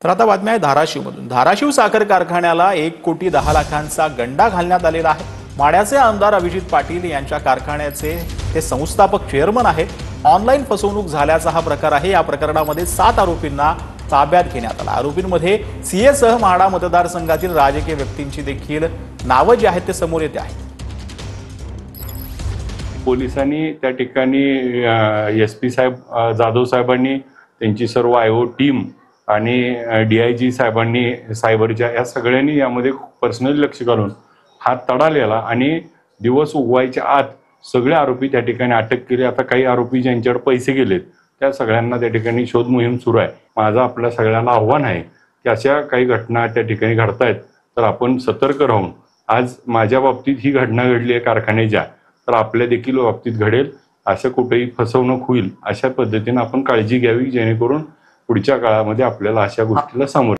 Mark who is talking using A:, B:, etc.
A: तर आता बातमी आहे धाराशिवमधून। धाराशिव साखर कारखान्याला 1,10,00,000चा गंडा घालण्यात आलेला आहे। माढ्याचे आमदार अभिजित पाटील यांच्या कारखान्याचे ते संस्थापक चेअरमन आहेत। ऑनलाईन फसवणूक झाल्याचा हा प्रकार आहे। या प्रकरणामध्ये 7 आरोपींना ताब्यात घेण्यात आला। आरोपींमध्ये सीएसह म्हाडा मतदारसंघातील राजकीय व्यक्तींची देखील नावे जी आहेत ते समोर येते आहेत।
B: पोलिसांनी त्या ठिकाणी एसपी साहेब जाधव साहेबांनी त्यांची सर्व आयओ टीम आणि डीआयजी साहेबांनी सायबरच्या या सगळ्यांनी यामध्ये पर्सनली लक्ष घालून हा तडा लिहिला आणि दिवस उगवायच्या आत सगळे आरोपी त्या ठिकाणी अटक केले। आता काही आरोपी ज्यांच्याकडे पैसे गेलेत त्या सगळ्यांना त्या ठिकाणी शोध मोहीम सुरू आहे। माझं आपल्या सगळ्यांना आव्हान आहे की अशा काही घटना त्या ठिकाणी घडतायत तर आपण सतर्क राहून, आज माझ्या बाबतीत ही घटना घडली आहे कारखान्याच्या, तर आपल्या देखील बाबतीत घडेल, असं कुठेही फसवणूक होईल अशा पद्धतीने आपण काळजी घ्यावी, जेणेकरून पुढच्या काळामध्ये आपल्याला अशा गोष्टीला सामोरे